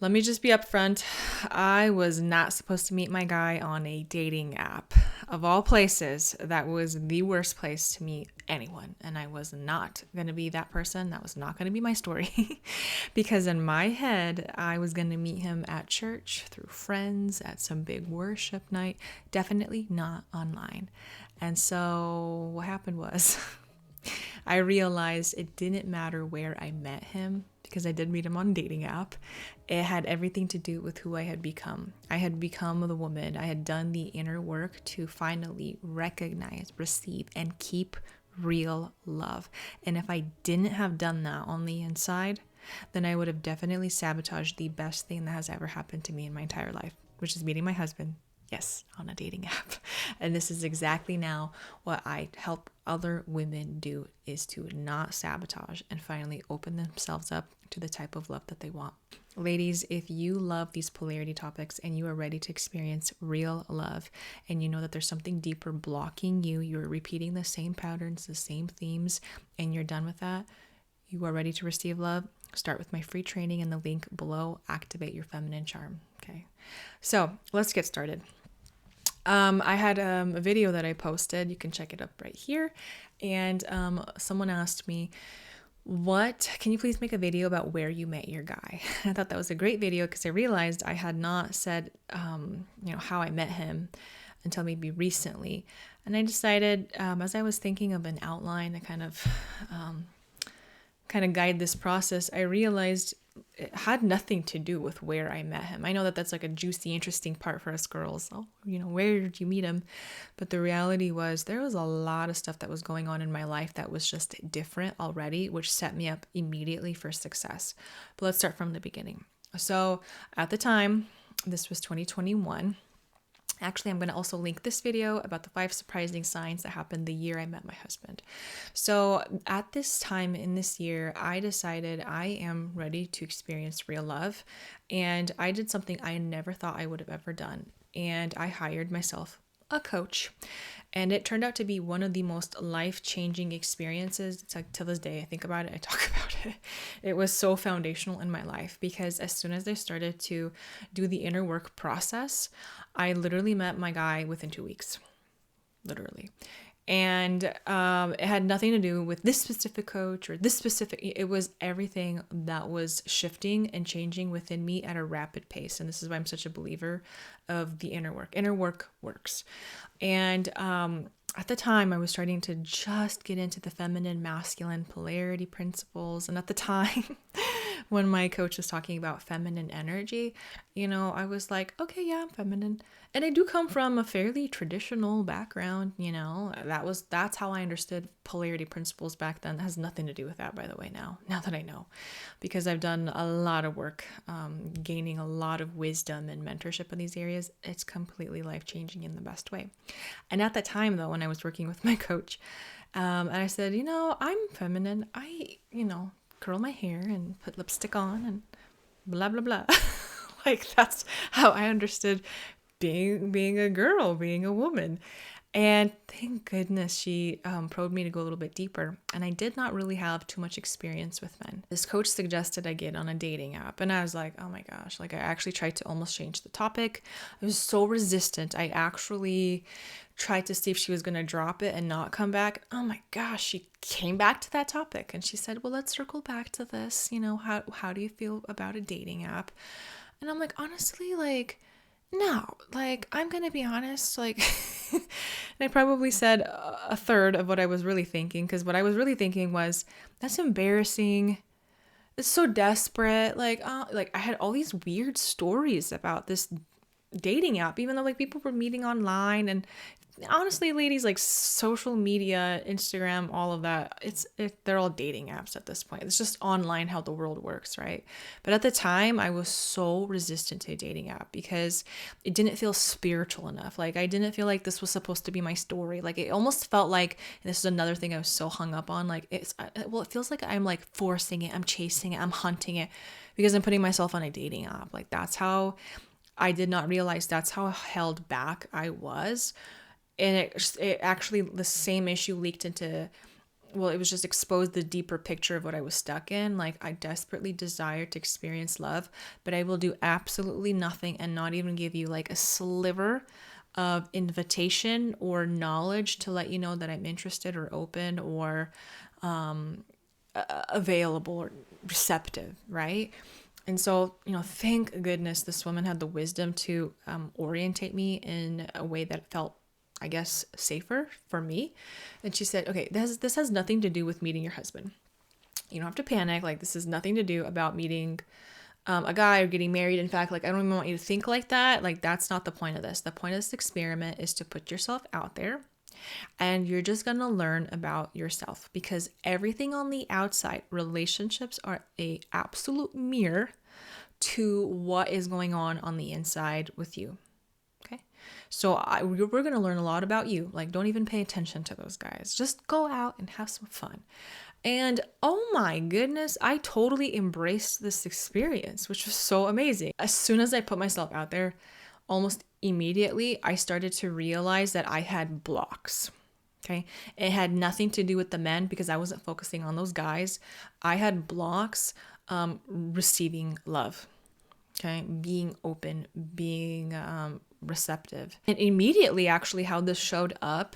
Let me just be upfront. I was not supposed to meet my guy on a dating app. Of all places, that was the worst place to meet anyone. And I was not going to be that person. That was not going to be my story. Because in my head, I was going to meet him at church, through friends, at some big worship night. Definitely not online. And so what happened was I realized it didn't matter where I met him because I did meet him on a dating app. It had everything to do with who I had become. I had become the woman. I had done the inner work to finally recognize, receive, and keep real love. And if I didn't have done that on the inside, then I would have definitely sabotaged the best thing that has ever happened to me in my entire life, which is meeting my husband. Yes, on a dating app. And this is exactly now what I help other women do, is to not sabotage and finally open themselves up to the type of love that they want. Ladies, if you love these polarity topics and you are ready to experience real love and you know that there's something deeper blocking you, you're repeating the same patterns, the same themes, and you're done with that, you are ready to receive love, start with my free training in the link below. Activate your feminine charm. Okay, so let's get started. I had a video that I posted. You can check it up right here. And someone asked me, can you please make a video about where you met your guy? I thought that was a great video because I realized I had not said, how I met him until maybe recently. And I decided, as I was thinking of an outline to kind of guide this process, I realized it had nothing to do with where I met him. I know that that's like a juicy, interesting part for us girls. Oh, where did you meet him? But the reality was there was a lot of stuff that was going on in my life that was just different already, which set me up immediately for success. But let's start from the beginning. So at the time, this was 2021. Actually, I'm going to also link this video about the 5 surprising signs that happened the year I met my husband. So at this time in this year, I decided I am ready to experience real love. And I did something I never thought I would have ever done. And I hired myself a coach. And it turned out to be one of the most life-changing experiences. It's like, till this day, I think about it, I talk about it. It was so foundational in my life because as soon as I started to do the inner work process, I literally met my guy within 2 weeks, literally. And it had nothing to do with this specific coach or this specific, it was everything that was shifting and changing within me at a rapid pace. And this is why I'm such a believer of the inner work. Inner work works. And at the time, I was starting to just get into the feminine, masculine polarity principles. And at the time, when my coach was talking about feminine energy, I was like, okay, yeah, I'm feminine. And I do come from a fairly traditional background, that's how I understood polarity principles back then. It has nothing to do with that, by the way, now that I know, because I've done a lot of work, gaining a lot of wisdom and mentorship in these areas. It's completely life-changing in the best way. And at that time, though, when I was working with my coach, and I said, I'm feminine. I, curl my hair and put lipstick on and blah, blah, blah. Like, that's how I understood being a girl, being a woman. And thank goodness she probed me to go a little bit deeper. And I did not really have too much experience with men. This coach suggested I get on a dating app. And I was like, oh my gosh, like I actually tried to almost change the topic. I was so resistant. I actually tried to see if she was going to drop it and not come back. Oh my gosh, she came back to that topic. And she said, well, let's circle back to this. How do you feel about a dating app? And I'm like, honestly, like, no, like, I'm going to be honest, like, and I probably said a third of what I was really thinking, because what I was really thinking was, that's embarrassing. It's so desperate. Like I had all these weird stories about this dating app, even though like people were meeting online. And honestly, ladies, like social media, Instagram, all of that, they're all dating apps at this point. It's just online how the world works, right? But at the time, I was so resistant to a dating app because it didn't feel spiritual enough. Like I didn't feel like this was supposed to be my story. Like it almost felt like, and this is another thing I was so hung up on, like it feels like I'm like forcing it, I'm chasing it, I'm hunting it because I'm putting myself on a dating app. Like that's how I did not realize that's how held back I was. And it actually, the same issue leaked into well, it was just exposed the deeper picture of what I was stuck in. Like, I desperately desire to experience love, but I will do absolutely nothing and not even give you like a sliver of invitation or knowledge to let you know that I'm interested or open or available or receptive, right? And so, thank goodness this woman had the wisdom to orientate me in a way that felt, I guess, safer for me. And she said, okay, this has nothing to do with meeting your husband. You don't have to panic. Like, this has nothing to do about meeting a guy or getting married. In fact, like, I don't even want you to think like that. Like, that's not the point of this. The point of this experiment is to put yourself out there, and you're just going to learn about yourself, because everything on the outside, relationships are a absolute mirror to what is going on the inside with you. Okay. So we're going to learn a lot about you. Like, don't even pay attention to those guys. Just go out and have some fun. And oh my goodness, I totally embraced this experience, which was so amazing. As soon as I put myself out there, almost immediately, I started to realize that I had blocks. Okay. It had nothing to do with the men, because I wasn't focusing on those guys. I had blocks receiving love. Okay. Being open, being receptive. And immediately, actually, how this showed up,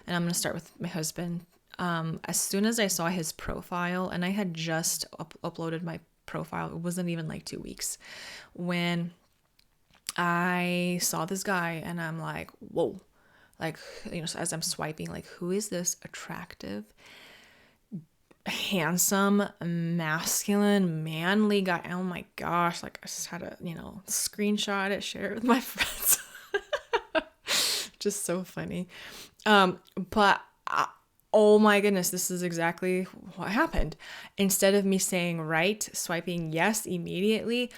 and I'm going to start with my husband. As soon as I saw his profile, and I had just uploaded my profile, it wasn't even like 2 weeks, when I saw this guy, and I'm like, whoa, like, so as I'm swiping, like, who is this attractive, handsome, masculine, manly guy? Oh my gosh. Like, I just had to, screenshot it, share it with my friends. Just so funny. But oh my goodness, this is exactly what happened. Instead of me saying right, swiping yes immediately,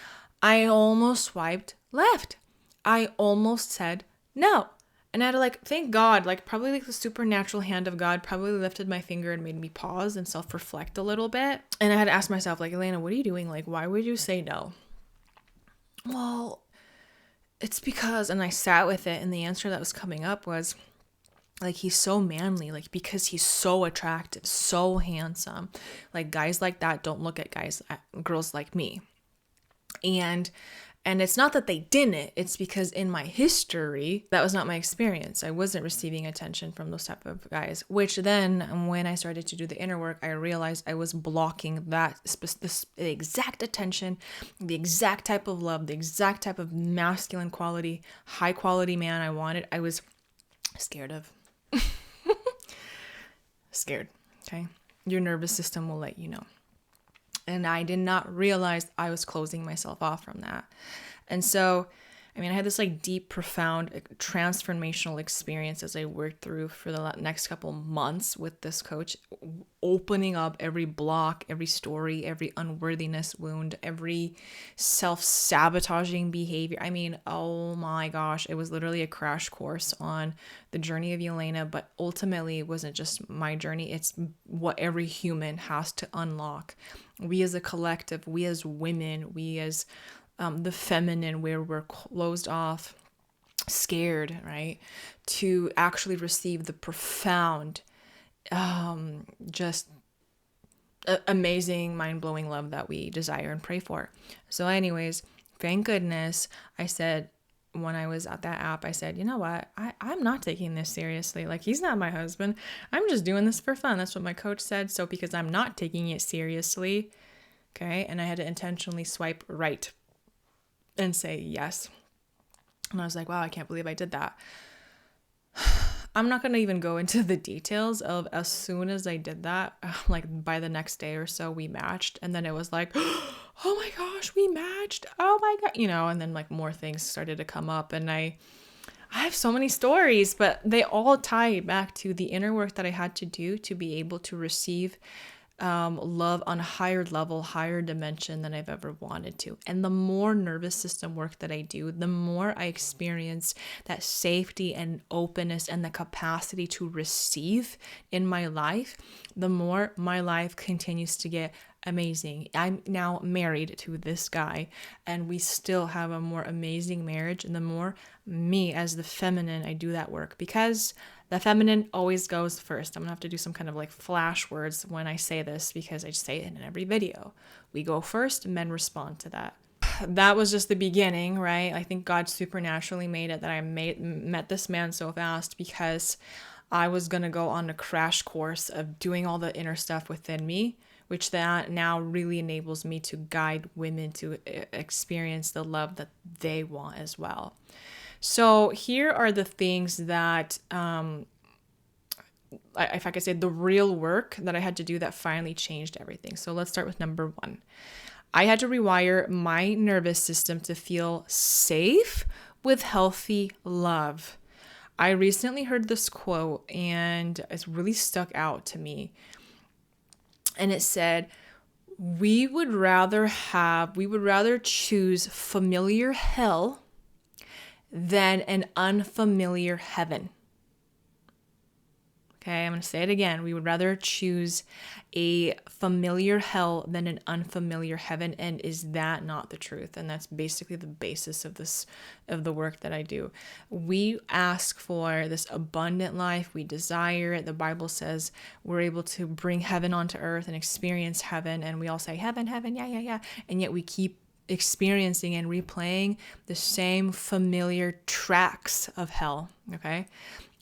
I almost swiped left. I almost said no. And I had to, like, thank God, like, probably like the supernatural hand of God probably lifted my finger and made me pause and self-reflect a little bit. And I had to ask myself, like, Elena, what are you doing? Like, why would you say no? Well, it's because, and I sat with it, and the answer that was coming up was, like, he's so manly, like, because he's so attractive, so handsome. Like, guys like that don't look at girls like me. And it's not that they didn't, it's because in my history, that was not my experience. I wasn't receiving attention from those type of guys, which then when I started to do the inner work, I realized I was blocking the exact attention, the exact type of love, the exact type of masculine quality, high quality man I wanted. I was scared of. Scared. Okay. Your nervous system will let you know. And I did not realize I was closing myself off from that. And so, I had this like deep, profound, transformational experience as I worked through for the next couple months with this coach, opening up every block, every story, every unworthiness wound, every self-sabotaging behavior. Oh my gosh, it was literally a crash course on the journey of Elena, but ultimately it wasn't just my journey. It's what every human has to unlock. We as a collective, we as women, we as the feminine, where we're closed off, scared, right, to actually receive the profound, just amazing, mind-blowing love that we desire and pray for. So anyways, thank goodness, I said, when I was at that app, I said, you know what, I'm not taking this seriously. Like, he's not my husband. I'm just doing this for fun. That's what my coach said. So because I'm not taking it seriously, okay, and I had to intentionally swipe right and say yes. And I was like, wow, I can't believe I did that. I'm not going to even go into the details of as soon as I did that, like by the next day or so, we matched. And then it was like, oh my gosh, we matched. Oh my God, and then like more things started to come up. And I have so many stories, but they all tie back to the inner work that I had to do to be able to receive love on a higher level, higher dimension than I've ever wanted to. And the more nervous system work that I do, the more I experience that safety and openness and the capacity to receive in my life, the more my life continues to get amazing. I'm now married to this guy, and we still have a more amazing marriage. And the more me as the feminine, I do that work, because the feminine always goes first. I'm gonna have to do some kind of like flash words when I say this, because I just say it in every video. We go first, men respond to that. That was just the beginning, right? I think God supernaturally made it that I met this man so fast, because I was going to go on a crash course of doing all the inner stuff within me, which that now really enables me to guide women to experience the love that they want as well. So here are the things that, if I could say, the real work that I had to do that finally changed everything. So let's start with number one. I had to rewire my nervous system to feel safe with healthy love. I recently heard this quote and it's really stuck out to me. And it said, we would rather choose familiar hell than an unfamiliar heaven. Okay, I'm going to say it again. We would rather choose a familiar hell than an unfamiliar heaven. And is that not the truth? And that's basically the basis of the work that I do. We ask for this abundant life. We desire it. The Bible says we're able to bring heaven onto earth and experience heaven. And we all say, heaven, heaven, yeah, yeah, yeah. And yet we keep experiencing and replaying the same familiar tracks of hell. Okay.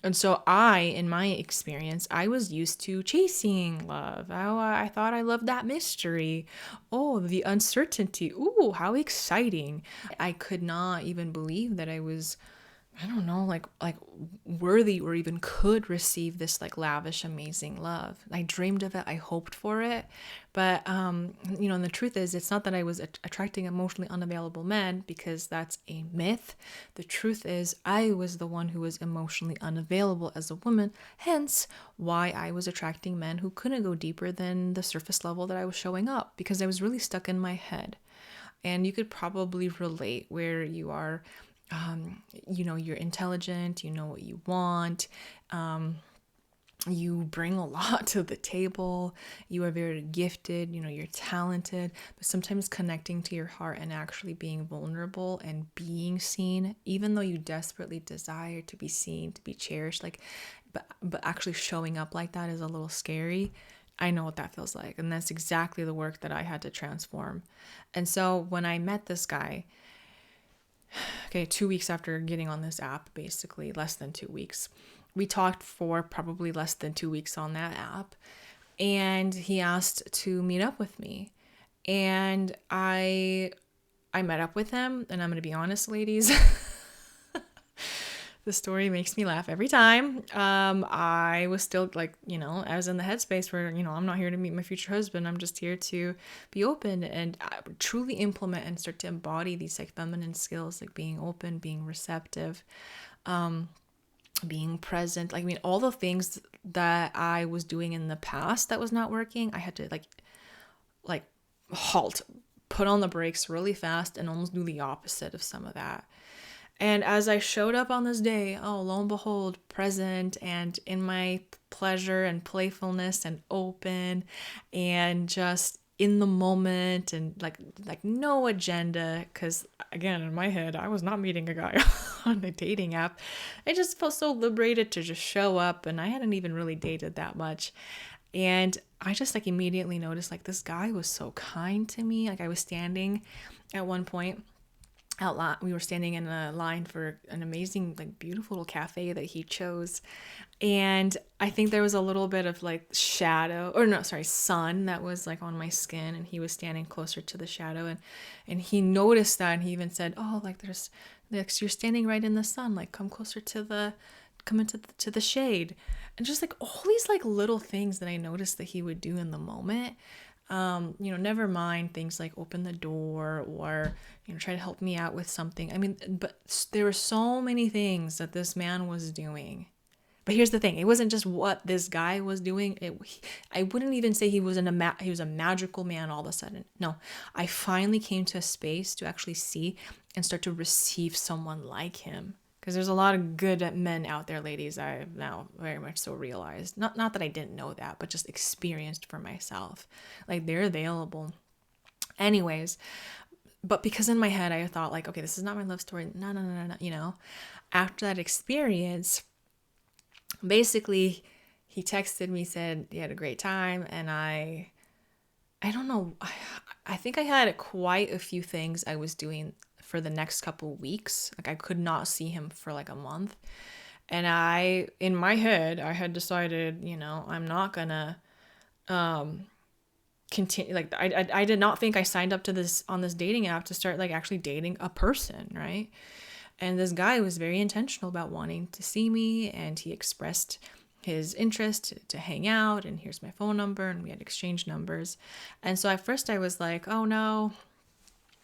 And so in my experience, I was used to chasing love. I thought I loved that mystery. Oh, the uncertainty. Ooh, how exciting. I could not even believe that I was, I don't know, like worthy or even could receive this like lavish, amazing love. I dreamed of it. I hoped for it. But, and the truth is, it's not that I was attracting emotionally unavailable men, because that's a myth. The truth is, I was the one who was emotionally unavailable as a woman, hence why I was attracting men who couldn't go deeper than the surface level that I was showing up, because I was really stuck in my head. And you could probably relate where you are, you're intelligent, you know what you want, you bring a lot to the table, you are very gifted, you're talented, but sometimes connecting to your heart and actually being vulnerable and being seen, even though you desperately desire to be seen, to be cherished, but actually showing up like that is a little scary. I know what that feels like. And that's exactly the work that I had to transform. And so when I met this guy, 2 weeks after getting on this app, basically less than 2 weeks, we talked for probably less than 2 weeks on that app, and he asked to meet up with me. And I met up with him, and I'm going to be honest, ladies, the story makes me laugh every time. I was still I was in the headspace where, I'm not here to meet my future husband. I'm just here to be open and truly implement and start to embody these like feminine skills, like being open, being receptive, being present. All the things that I was doing in the past that was not working, I had to like halt, put on the brakes really fast and almost do the opposite of some of that. And as I showed up on this day, lo and behold, present and in my pleasure and playfulness and open and just in the moment and like no agenda, because again, in my head, I was not meeting a guy on a dating app. I just felt so liberated to just show up, and I hadn't even really dated that much. And I just immediately noticed this guy was so kind to me. I was standing at one point we were standing in a line for an amazing, beautiful little cafe that he chose. And I think there was a little bit of sun that was on my skin, and he was standing closer to the shadow, and he noticed that, and he even said, you're standing right in the sun, come closer come into the shade. And just all these little things that I noticed that he would do in the moment. Never mind things like open the door or, try to help me out with something. But there were so many things that this man was doing. But here's the thing. It wasn't just what this guy was doing. I wouldn't even say he was a magical man all of a sudden. No, I finally came to a space to actually see and start to receive someone like him. Because there's a lot of good men out there, ladies. I have now very much so realized. Not that I didn't know that, but just experienced for myself. Like, they're available. Anyways, but because in my head I thought like, okay, this is not my love story. No. After that experience, basically he texted me, said he had a great time, and I don't know. I think I had quite a few things I was doing for the next couple weeks. Like, I could not see him for like a month. And in my head, I had decided, I'm not gonna continue. Like, I did not think I signed up to this on this dating app to start like actually dating a person, right? And this guy was very intentional about wanting to see me, and he expressed his interest to hang out, and here's my phone number, and we had exchanged numbers. And so at first I was like, oh no,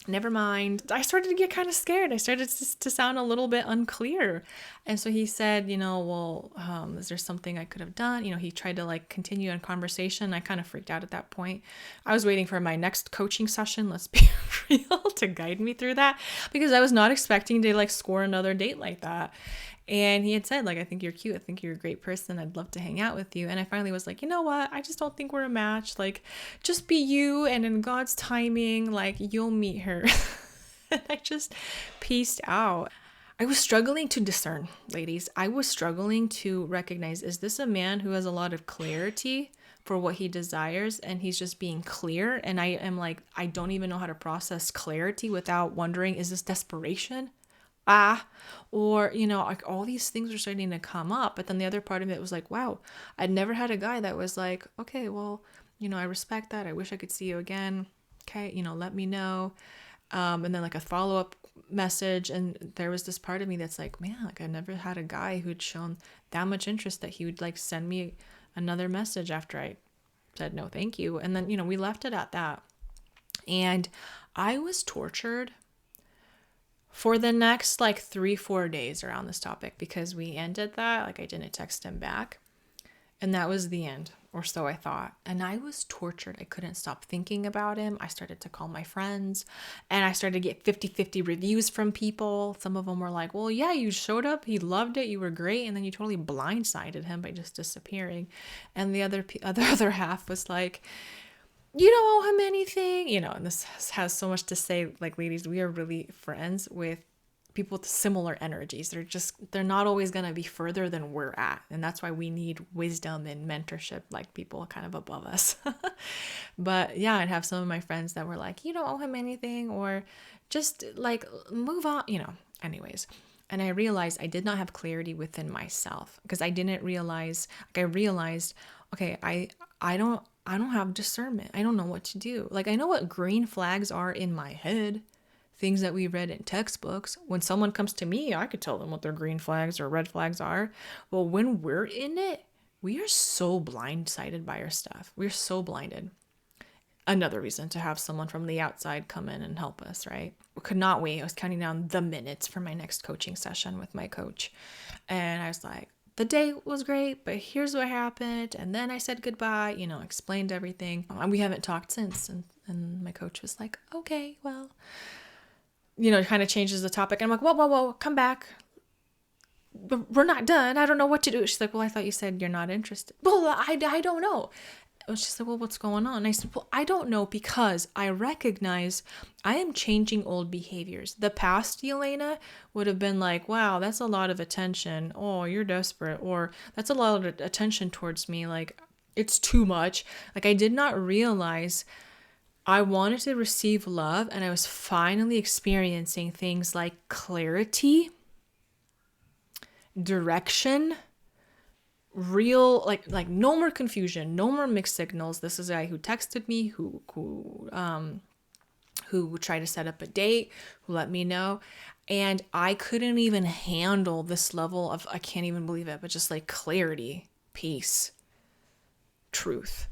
never mind. I started to get kind of scared. I started to sound a little bit unclear. And so he said, well, is there something I could have done? He tried to like continue a conversation. I kind of freaked out at that point. I was waiting for my next coaching session, let's be real, to guide me through that, because I was not expecting to like score another date like that. And he had said, like, I think you're cute. I think you're a great person. I'd love to hang out with you. And I finally was like, you know what? I just don't think we're a match. Like, just be you. And in God's timing, like, you'll meet her. And I just pieced out. I was struggling to discern, ladies. I was struggling to recognize, is this a man who has a lot of clarity for what he desires, and he's just being clear? And I am like, I don't even know how to process clarity without wondering, is this desperation? Or, like all these things are starting to come up. But then the other part of it was like, wow, I'd never had a guy that was like, okay, well, I respect that. I wish I could see you again. Okay. Let me know. And then like a follow-up message. And there was this part of me that's like, man, like I never had a guy who'd shown that much interest that he would like send me another message after I said, no, thank you. And then, we left it at that. And I was tortured for the next like 3-4 days around this topic, because we ended that, like I didn't text him back, and that was the end, or so I thought. And I was tortured. I couldn't stop thinking about him. I started to call my friends, and I started to get 50-50 reviews from people. Some of them were like, well, yeah, you showed up, he loved it, you were great, and then you totally blindsided him by just disappearing. And the other half was like, you don't owe him anything, and this has so much to say. Like, ladies, we are really friends with people with similar energies. They're not always going to be further than we're at. And that's why we need wisdom and mentorship, like people kind of above us. But yeah, I'd have some of my friends that were like, you don't owe him anything, or just like move on, anyways. And I realized I did not have clarity within myself, because I didn't realize, like I realized, okay, I don't have discernment. I don't know what to do. Like, I know what green flags are in my head, things that we read in textbooks. When someone comes to me, I could tell them what their green flags or red flags are. Well, when we're in it, we are so blindsided by our stuff. We're so blinded. Another reason to have someone from the outside come in and help us, right? I could not wait. I was counting down the minutes for my next coaching session with my coach. And I was like, the day was great, but here's what happened. And then I said goodbye, explained everything. And we haven't talked since. And my coach was like, okay, well, kind of changes the topic. And I'm like, whoa, come back. We're not done. I don't know what to do. She's like, well, I thought you said you're not interested. Well, I don't know. And she said, well, what's going on? And I said, well, I don't know, because I recognize I am changing old behaviors. The past Elena would have been like, wow, that's a lot of attention. Oh, you're desperate. Or that's a lot of attention towards me. Like, it's too much. Like, I did not realize I wanted to receive love, and I was finally experiencing things like clarity, direction, real, like no more confusion, no more mixed signals. This is a guy who texted me, who tried to set up a date, who let me know, and I couldn't even handle this level of, I can't even believe it, but just like clarity, peace, truth.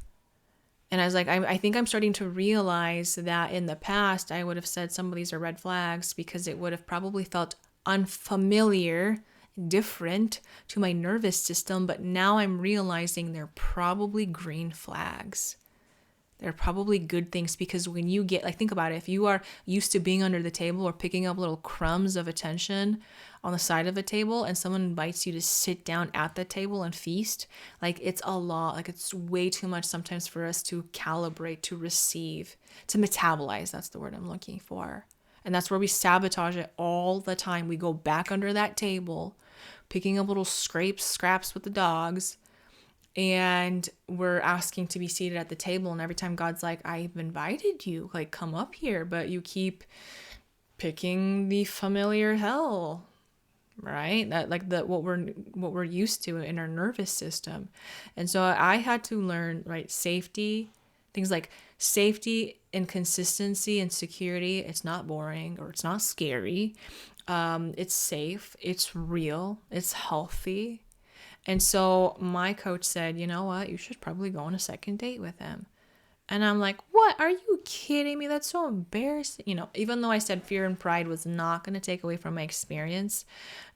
And I was like, I think I'm starting to realize that in the past I would have said some of these are red flags because it would have probably felt unfamiliar, different to my nervous system, but now I'm realizing they're probably green flags. They're probably good things, because when you get, like, think about it. If you are used to being under the table or picking up little crumbs of attention on the side of a table, and someone invites you to sit down at the table and feast, like, it's a lot. Like, it's way too much sometimes for us to calibrate, to receive, to metabolize. That's the word I'm looking for. And that's where we sabotage it all the time. We go back under that table, picking up little scraps with the dogs, and we're asking to be seated at the table. And every time God's like, I've invited you, like, come up here, but you keep picking the familiar hell, right? That, like, what we're used to in our nervous system. And so I had to learn, right, safety, things like safety and consistency and security. It's not boring, or it's not scary. It's safe, it's real, it's healthy. And so my coach said, you know what, you should probably go on a second date with him. And I'm like, what? Are you kidding me? That's so embarrassing. You know, even though I said fear and pride was not going to take away from my experience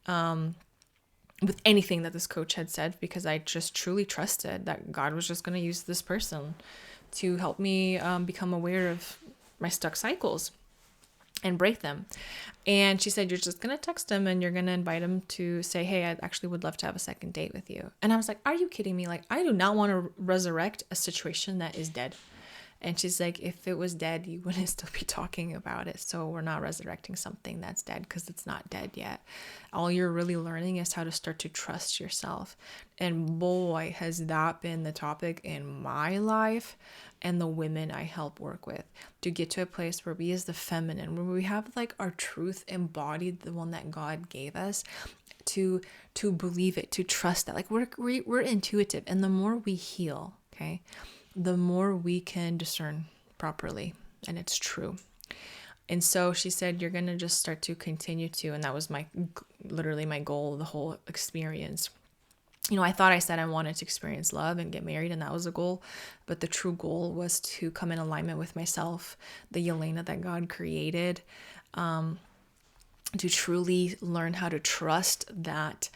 with anything that this coach had said, because I just truly trusted that God was just going to use this person to help me become aware of my stuck cycles and break them. And she said, you're just going to text him and you're going to invite him to say, hey, I actually would love to have a second date with you. And I was like, are you kidding me? Like, I do not want to resurrect a situation that is dead. And she's like, if it was dead, you wouldn't still be talking about it. So we're not resurrecting something that's dead, because it's not dead yet. All you're really learning is how to start to trust yourself. And boy, has that been the topic in my life and the women I help work with, to get to a place where we, as the feminine, where we have like our truth embodied, the one that God gave us, to believe it, to trust that. Like, we're intuitive. And the more we heal, okay, the more we can discern properly, and it's true. And so she said, you're going to just start to continue to, and that was literally my goal, the whole experience. You know, I thought I said I wanted to experience love and get married, and that was a goal, but the true goal was to come in alignment with myself, the Yelena that God created, to truly learn how to trust that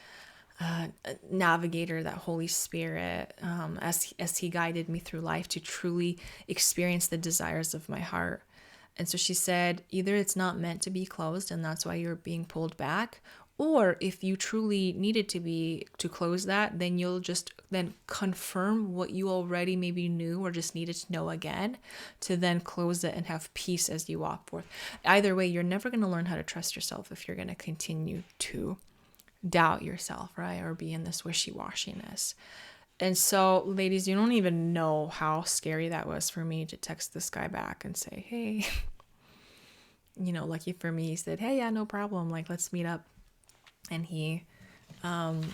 navigator, that Holy Spirit, as he guided me through life, to truly experience the desires of my heart. And so she said, either it's not meant to be closed and that's why you're being pulled back, or if you truly needed to close that, then you'll just then confirm what you already maybe knew or just needed to know again, to then close it and have peace as you walk forth. Either way, you're never going to learn how to trust yourself if you're going to continue to doubt yourself, right? Or be in this wishy-washiness. And so, ladies, you don't even know how scary that was for me to text this guy back and say, hey, you know, lucky for me, he said, hey, yeah, no problem. Like, let's meet up. And and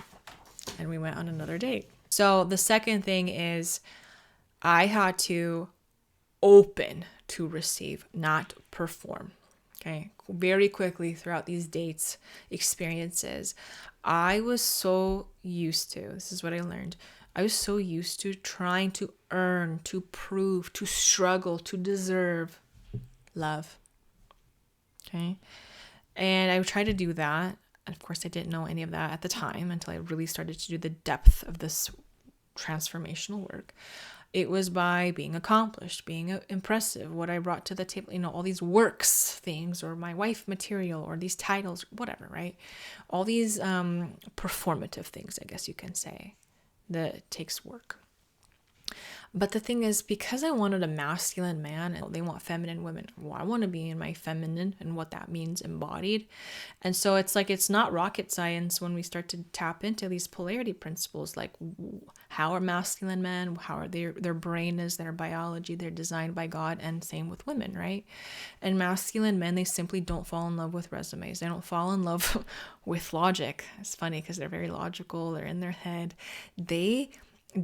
we went on another date. So the second thing is, I had to open to receive, not perform. Okay. Very quickly throughout these dates, experiences, I was so used to, this is what I learned. I was so used to trying to earn, to prove, to struggle, to deserve love. Okay. And I would try to do that. And of course, I didn't know any of that at the time until I really started to do the depth of this transformational work. It was by being accomplished, being impressive, what I brought to the table, you know, all these works things, or my wife material, or these titles, whatever, right? All these performative things, I guess you can say, that takes work. But the thing is, because I wanted a masculine man and they want feminine women, well, I want to be in my feminine and what that means embodied. And so it's like, it's not rocket science when we start to tap into these polarity principles, like how are masculine men, how are their brain is, their biology, they're designed by God, and same with women, right? And masculine men, they simply don't fall in love with resumes. They don't fall in love with logic. It's funny because they're very logical. They're in their head. They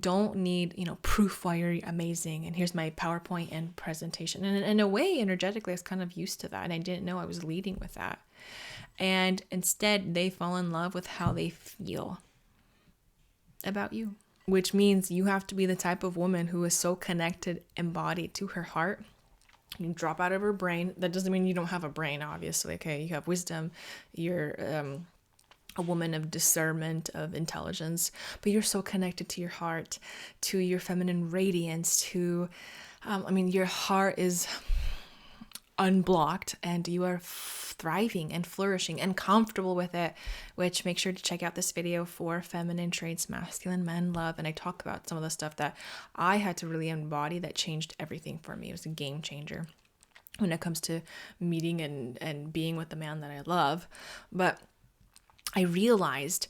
don't need, you know, proof why you're amazing, and here's my PowerPoint and presentation. And in a way, energetically, I was kind of used to that, and I didn't know I was leading with that. And instead, they fall in love with how they feel about you, which means you have to be the type of woman who is so connected, embodied to her heart. You drop out of her brain. That doesn't mean you don't have a brain, obviously. Okay, you have wisdom. You're a woman of discernment, of intelligence, but you're so connected to your heart, to your feminine radiance, to, your heart is unblocked and you are thriving and flourishing and comfortable with it, which make sure to check out this video for feminine traits masculine men love. And I talk about some of the stuff that I had to really embody that changed everything for me. It was a game changer when it comes to meeting and being with the man that I love. But I realized,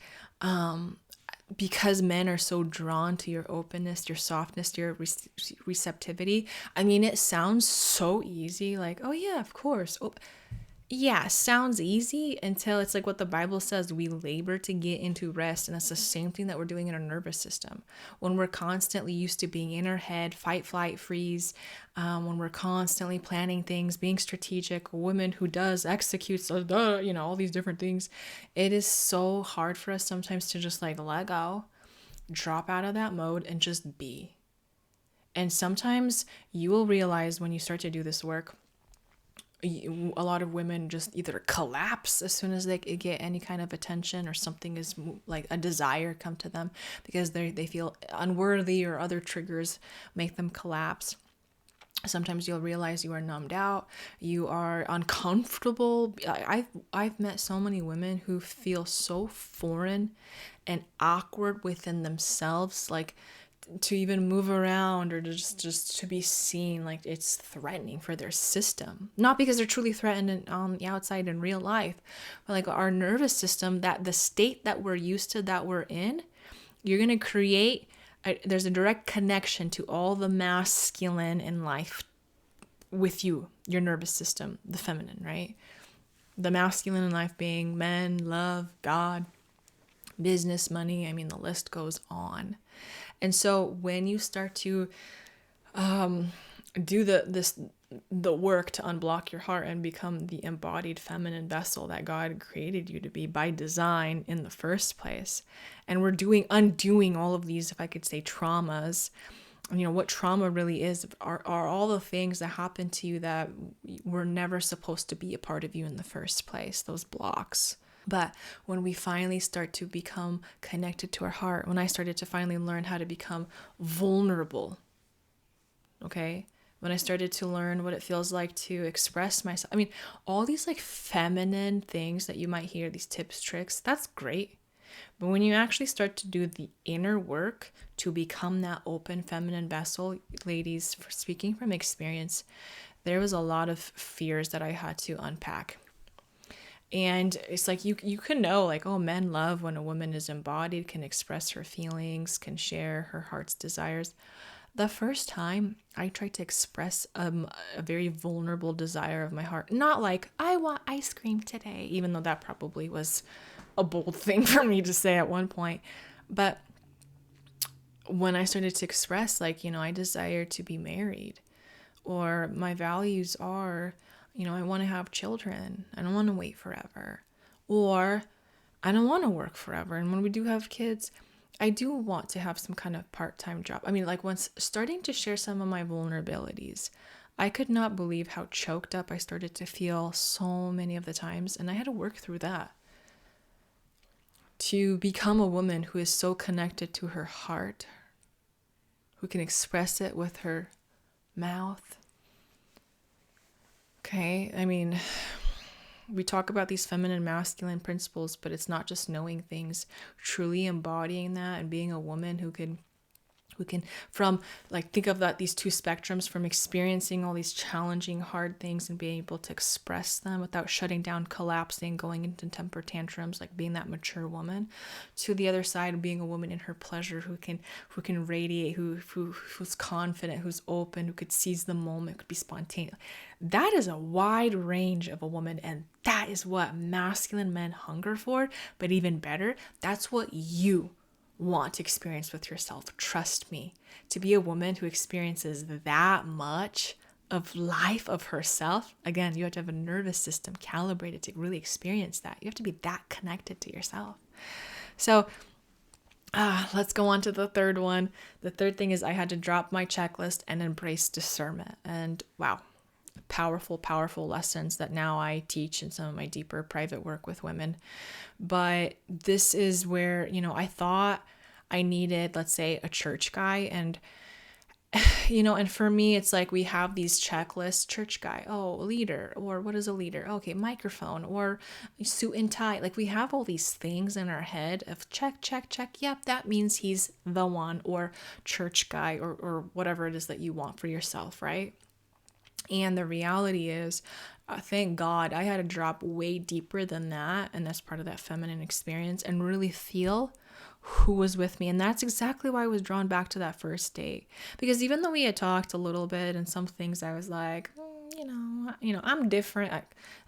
because men are so drawn to your openness, your softness, your receptivity. I mean, it sounds so easy, like, oh yeah, of course. Oh, yeah, sounds easy until it's like what the Bible says, we labor to get into rest. And that's the same thing that we're doing in our nervous system. When we're constantly used to being in our head, fight, flight, freeze, when we're constantly planning things, being strategic, a woman who does, executes, all these different things, it is so hard for us sometimes to just like let go, drop out of that mode and just be. And sometimes you will realize when you start to do this work, a lot of women just either collapse as soon as they get any kind of attention, or something is like a desire come to them because they feel unworthy, or other triggers make them collapse. Sometimes you'll realize you are numbed out, you are uncomfortable. I've met so many women who feel so foreign and awkward within themselves, like to even move around, or to just to be seen, like it's threatening for their system. Not because they're truly threatened on the outside in real life, but like our nervous system, that the state that we're used to, that we're in, you're going to create, there's a direct connection to all the masculine in life with you, your nervous system, the feminine, right? The masculine in life being men, love, God, business, money. I mean, the list goes on. And so when you start to do the work to unblock your heart and become the embodied feminine vessel that God created you to be by design in the first place, and we're undoing all of these, if I could say, traumas. What trauma really is are all the things that happen to you that were never supposed to be a part of you in the first place, those blocks. But when we finally start to become connected to our heart, when I started to finally learn how to become vulnerable, okay? When I started to learn what it feels like to express myself. I mean, all these like feminine things that you might hear, these tips, tricks, that's great. But when you actually start to do the inner work to become that open feminine vessel, ladies, speaking from experience, there was a lot of fears that I had to unpack. And it's like you can know, like, oh, men love when a woman is embodied, can express her feelings, can share her heart's desires. The first time I tried to express a very vulnerable desire of my heart, not like, I want ice cream today, even though that probably was a bold thing for me to say at one point. But when I started to express, like, I desire to be married, or my values are, I want to have children. I don't want to wait forever. Or I don't want to work forever. And when we do have kids, I do want to have some kind of part-time job. I mean, like, once starting to share some of my vulnerabilities, I could not believe how choked up I started to feel so many of the times. And I had to work through that. To become a woman who is so connected to her heart, who can express it with her mouth. Okay, I mean, we talk about these feminine, masculine principles, but it's not just knowing things, truly embodying that and being a woman who can from, like, think of that, these two spectrums, from experiencing all these challenging, hard things and being able to express them without shutting down, collapsing, going into temper tantrums, like being that mature woman, to the other side, being a woman in her pleasure, who can radiate, who's confident, who's open, who could seize the moment, could be spontaneous. That is a wide range of a woman, and that is what masculine men hunger for. But even better, that's what you want to experience with yourself. Trust me, to be a woman who experiences that much of life, of herself, again, you have to have a nervous system calibrated to really experience that. You have to be that connected to yourself. So let's go on to the third one. The third thing is I had to drop my checklist and embrace discernment. And wow, powerful, powerful lessons that now I teach in some of my deeper private work with women. But this is where, I thought I needed, let's say, a church guy. And and for me, it's like we have these checklists: church guy, oh, leader, or what is a leader? Okay, microphone, or suit and tie. Like, we have all these things in our head of check, check, check. Yep, that means he's the one, or church guy, or whatever it is that you want for yourself, right? And the reality is, thank God, I had to drop way deeper than that. And that's part of that feminine experience, and really feel who was with me. And that's exactly why I was drawn back to that first date. Because even though we had talked a little bit and some things, I was like, I'm different.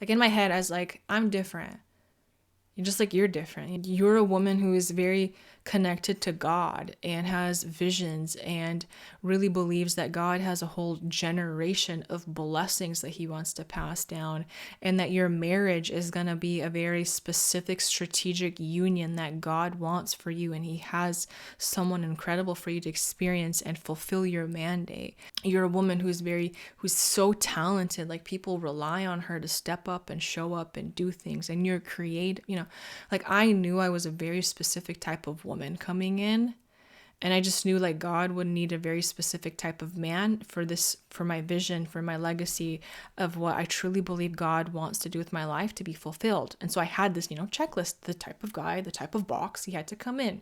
Like in my head, I was like, I'm different. Just like you're different. You're a woman who is very connected to God and has visions and really believes that God has a whole generation of blessings that he wants to pass down, and that your marriage is going to be a very specific strategic union that God wants for you, and he has someone incredible for you to experience and fulfill your mandate. You're a woman who's so talented. Like, people rely on her to step up and show up and do things, and you're creative. Like, I knew I was a very specific type of woman coming in, and I just knew like God would need a very specific type of man for my vision, for my legacy of what I truly believe God wants to do with my life to be fulfilled. And so I had this, checklist, the type of guy, the type of box he had to come in.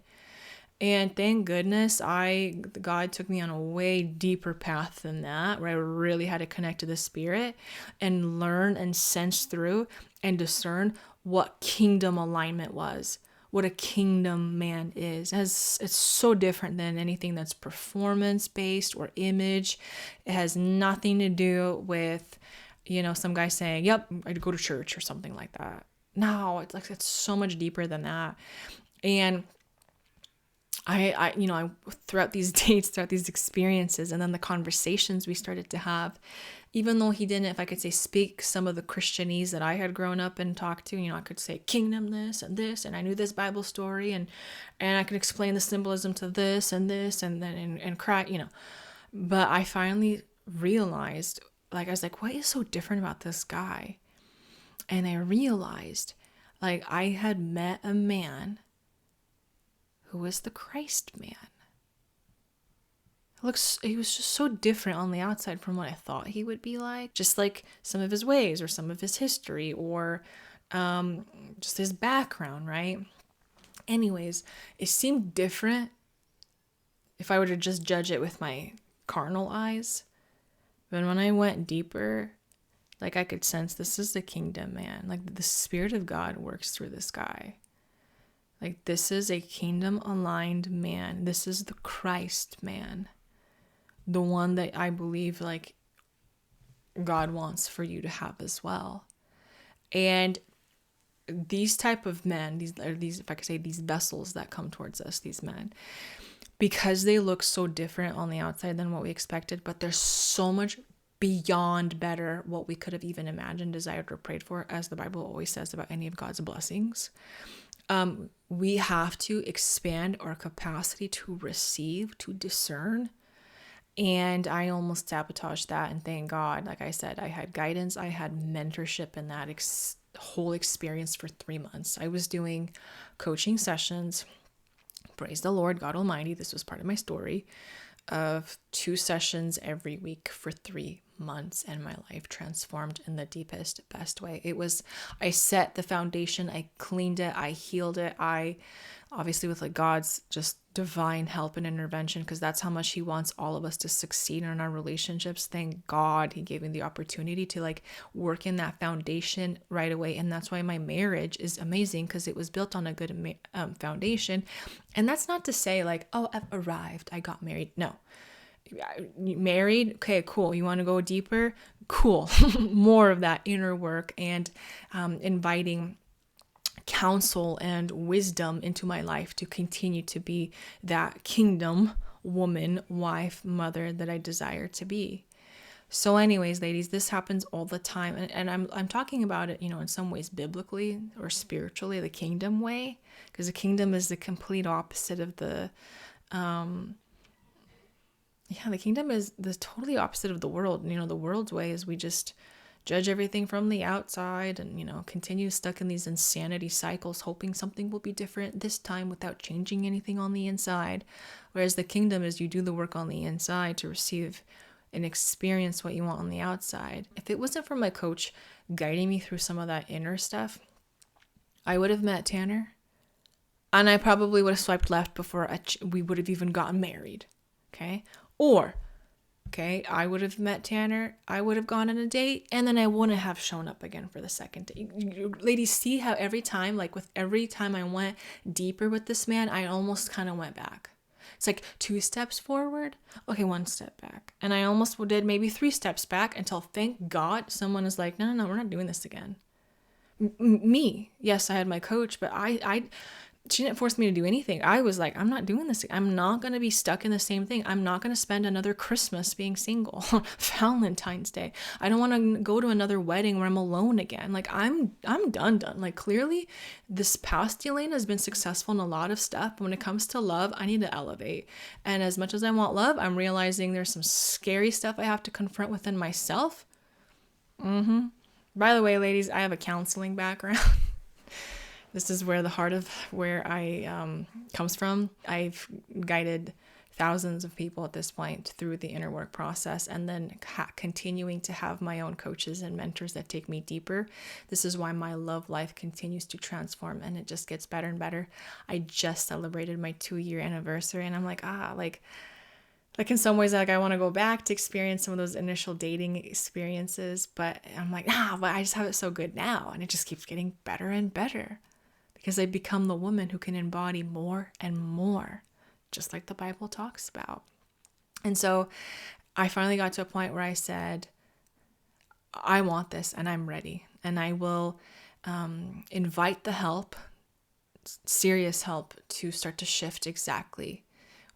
And thank goodness God took me on a way deeper path than that, where I really had to connect to the Spirit and learn and sense through and discern what kingdom alignment was, what a kingdom man is. It's so different than anything that's performance-based or image. It has nothing to do with, some guy saying, yep, I'd go to church or something like that. No, it's so much deeper than that. And I throughout these dates, throughout these experiences, and then the conversations we started to have, even though he didn't, if I could say, speak some of the Christianese that I had grown up and talked to, I could say kingdom this, and I knew this Bible story, and I could explain the symbolism to this, and then, and cry, but I finally realized, like, I was like, what is so different about this guy? And I realized, like, I had met a man who was the Christ man. He was just so different on the outside from what I thought he would be like. Just like some of his ways, or some of his history, or just his background, right? Anyways, it seemed different if I were to just judge it with my carnal eyes. But when I went deeper, like, I could sense this is the kingdom man. Like, the Spirit of God works through this guy. Like, this is a kingdom aligned man. This is the Christ man. The one that I believe, like, God wants for you to have as well. And these type of men, these, if I could say, these vessels that come towards us, these men, because they look so different on the outside than what we expected, but they're so much beyond better what we could have even imagined, desired, or prayed for, as the Bible always says about any of God's blessings. We have to expand our capacity to receive, to discern. And I almost sabotaged that. And thank God, like I said, I had guidance. I had mentorship in that whole experience for 3 months. I was doing coaching sessions. Praise the Lord, God Almighty. This was part of my story, of 2 sessions every week for 3 months, and my life transformed in the deepest, best way. I set the foundation, I cleaned it, I healed it. I obviously, with like God's just divine help and intervention, because that's how much he wants all of us to succeed in our relationships. Thank God he gave me the opportunity to like work in that foundation right away. And that's why my marriage is amazing, because it was built on a good foundation. And that's not to say like, oh, I've arrived, I got married. No. Married, okay, cool. You want to go deeper? Cool. More of that inner work, and inviting counsel and wisdom into my life to continue to be that kingdom woman, wife, mother that I desire to be. So anyways, ladies, this happens all the time. And I'm talking about it, in some ways biblically or spiritually, the kingdom way, because the kingdom is the complete opposite of the the kingdom is the totally opposite of the world. The world's way is we just judge everything from the outside and, continue stuck in these insanity cycles, hoping something will be different this time without changing anything on the inside. Whereas the kingdom is you do the work on the inside to receive and experience what you want on the outside. If it wasn't for my coach guiding me through some of that inner stuff, I would have met Tanner, and I probably would have swiped left before we would have even gotten married. Okay? Or, I would have met Tanner, I would have gone on a date, and then I wouldn't have shown up again for the second date. You ladies, see how every time I went deeper with this man, I almost kind of went back. It's like 2 steps forward, okay, 1 step back. And I almost did maybe 3 steps back until, thank God, someone is like, no, we're not doing this again. Me, yes, I had my coach, but she didn't force me to do anything. I was like, I'm not doing this. I'm not going to be stuck in the same thing. I'm not going to spend another Christmas being single. Valentine's Day. I don't want to go to another wedding where I'm alone again. Like, I'm done. Like, clearly this past Elena has been successful in a lot of stuff. But when it comes to love, I need to elevate. And as much as I want love, I'm realizing there's some scary stuff I have to confront within myself. By the way, ladies, I have a counseling background. This is where the heart of where I comes from. I've guided thousands of people at this point through the inner work process, and then continuing to have my own coaches and mentors that take me deeper. This is why my love life continues to transform, and it just gets better and better. I just celebrated my 2-year anniversary, and I'm like, in some ways, like, I want to go back to experience some of those initial dating experiences, but I'm like, but I just have it so good now, and it just keeps getting better and better. Because I become the woman who can embody more and more, just like the Bible talks about. And so I finally got to a point where I said, I want this and I'm ready. And I will invite the help, serious help, to start to shift exactly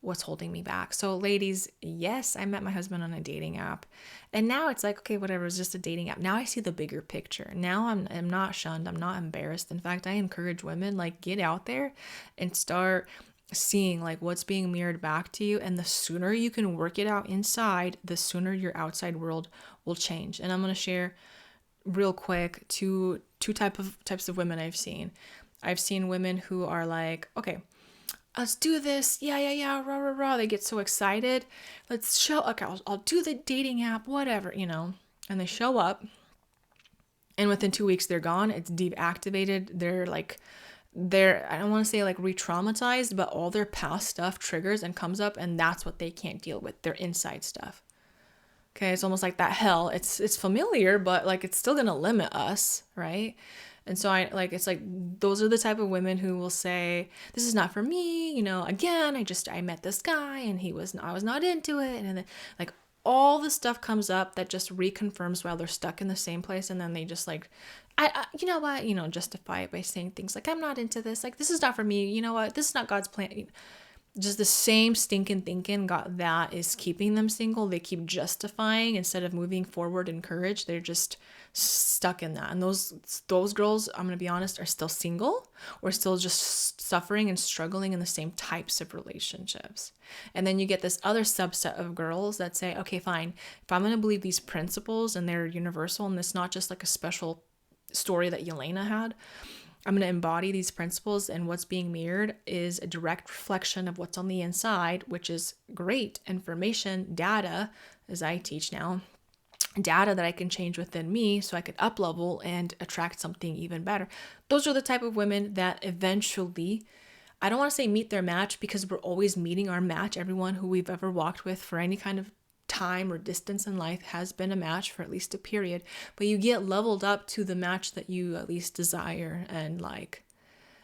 what's holding me back. So ladies, yes, I met my husband on a dating app, and now it's like, okay, whatever, it's just a dating app. Now I see the bigger picture. Now I'm not shunned. I'm not embarrassed. In fact, I encourage women, like, get out there and start seeing like what's being mirrored back to you. And the sooner you can work it out inside, the sooner your outside world will change. And I'm going to share real quick two types of women I've seen. I've seen women who are like, okay, let's do this. Yeah, rah, rah, rah. They get so excited. Okay, I'll do the dating app, whatever, and they show up, and within 2 weeks, they're gone. It's deactivated. I don't want to say like re-traumatized, but all their past stuff triggers and comes up, and that's what they can't deal with, their inside stuff. Okay, it's almost like that hell. It's familiar, but like it's still going to limit us, right? And so it's like, those are the type of women who will say, this is not for me. Again, I met this guy and I was not into it. And then like all the stuff comes up that just reconfirms while they're stuck in the same place. And then they just like, you know what, justify it by saying things like, I'm not into this. Like, this is not for me. You know what? This is not God's plan. Just the same stinking thinking that is keeping them single. They keep justifying instead of moving forward in courage. They're just stuck in that. And those girls, I'm going to be honest, are still single or still just suffering and struggling in the same types of relationships. And then you get this other subset of girls that say, okay, fine, if I'm going to believe these principles and they're universal and it's not just like a special story that Yelena had, I'm going to embody these principles, and what's being mirrored is a direct reflection of what's on the inside, which is great information, data, as I teach now, data that I can change within me so I could up level and attract something even better. Those are the type of women that eventually, I don't want to say meet their match, because we're always meeting our match. Everyone who we've ever walked with for any kind of time or distance in life has been a match for at least a period, but you get leveled up to the match that you at least desire and like.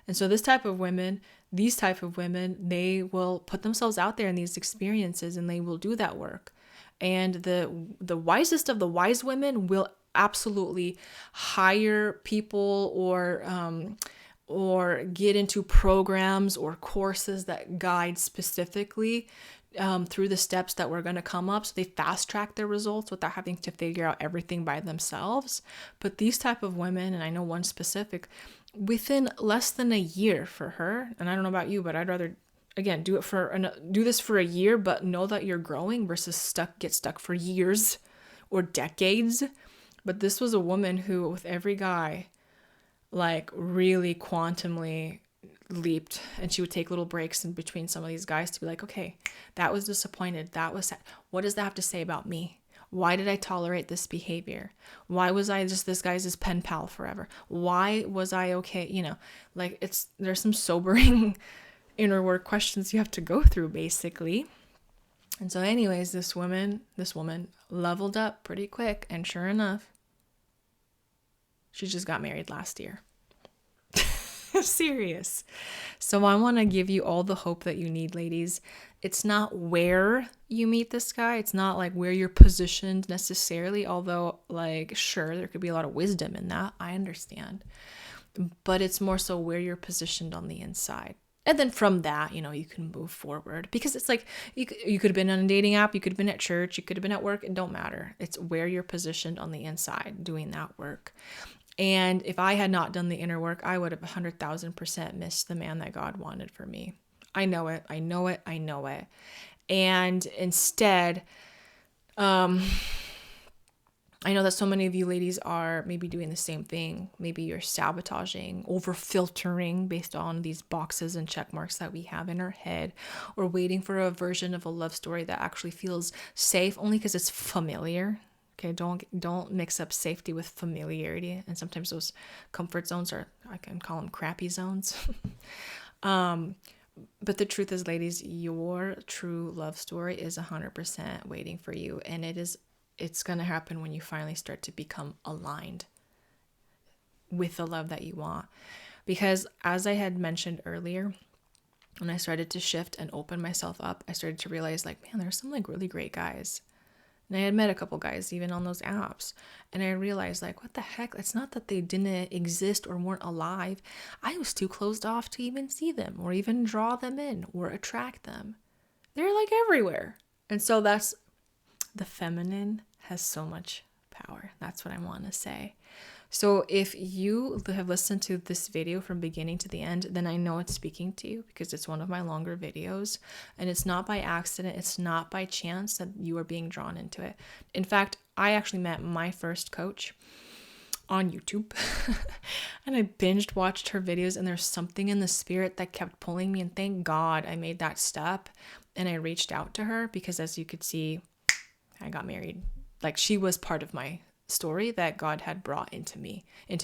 And so these type of women, they will put themselves out there in these experiences and they will do that work. And the wisest of the wise women will absolutely hire people or get into programs or courses that guide specifically through the steps that we're going to come up. So they fast track their results without having to figure out everything by themselves. But these type of women, and I know one specific, within less than a year for her, and I don't know about you, but I'd rather, again, do this for a year, but know that you're growing versus get stuck for years or decades. But this was a woman who, with every guy, like really quantumly leaped, and she would take little breaks in between some of these guys to be like, okay, that was disappointed. That was sad. What does that have to say about me? Why did I tolerate this behavior? Why was I just this guy's pen pal forever? Why was I okay? You know, like there's some sobering inner work questions you have to go through basically. And so anyways, this woman leveled up pretty quick, and sure enough, she just got married last year. Serious. So I want to give you all the hope that you need, ladies. It's not where you meet this guy. It's not like where you're positioned necessarily, although like, sure, there could be a lot of wisdom in that. I understand. But it's more so where you're positioned on the inside. And then from that, you know, you can move forward, because it's like you could have been on a dating app, you could have been at church, you could have been at work. It don't matter. It's where you're positioned on the inside doing that work. And if I had not done the inner work, I would have 100,000% missed the man that God wanted for me. I know it. I know it. I know it. And instead, I know that so many of you ladies are maybe doing the same thing. Maybe you're sabotaging, over filtering based on these boxes and check marks that we have in our head, or waiting for a version of a love story that actually feels safe only because it's familiar. Okay, don't mix up safety with familiarity. And sometimes those comfort zones are, I can call them crappy zones. But the truth is, ladies, your true love story is 100% waiting for you. And it's going to happen when you finally start to become aligned with the love that you want. Because as I had mentioned earlier, when I started to shift and open myself up, I started to realize like, man, there's some like really great guys. And I had met a couple guys even on those apps. And I realized like, what the heck? It's not that they didn't exist or weren't alive. I was too closed off to even see them or even draw them in or attract them. They're like everywhere. And so that's the feminine has so much power. That's what I want to say. So if you have listened to this video from beginning to the end, then I know it's speaking to you, because it's one of my longer videos, and it's not by accident. It's not by chance that you are being drawn into it. In fact, I actually met my first coach on YouTube and I binged watched her videos, and there's something in the spirit that kept pulling me, and thank God I made that step and I reached out to her, because as you could see, I got married. Like, she was part of my story that God had brought into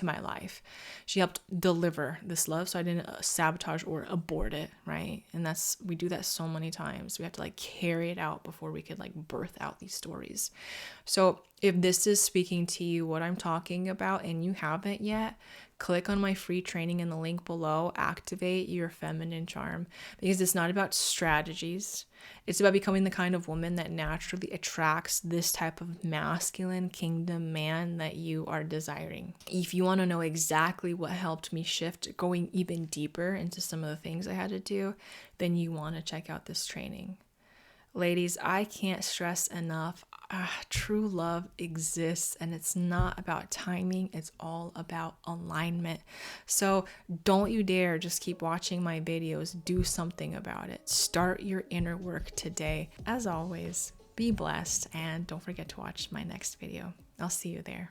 my life. She helped deliver this love, so I didn't sabotage or abort it, right? And we do that so many times. We have to like carry it out before we could like birth out these stories. So if this is speaking to you, what I'm talking about, and you haven't yet, click on my free training in the link below. Activate your feminine charm, because it's not about strategies. It's about becoming the kind of woman that naturally attracts this type of masculine kingdom man that you are desiring. If you want to know exactly what helped me shift, going even deeper into some of the things I had to do, then you want to check out this training. Ladies, I can't stress enough, true love exists, and it's not about timing. It's all about alignment. So don't you dare just keep watching my videos. Do something about it. Start your inner work today. As always, be blessed, and don't forget to watch my next video. I'll see you there.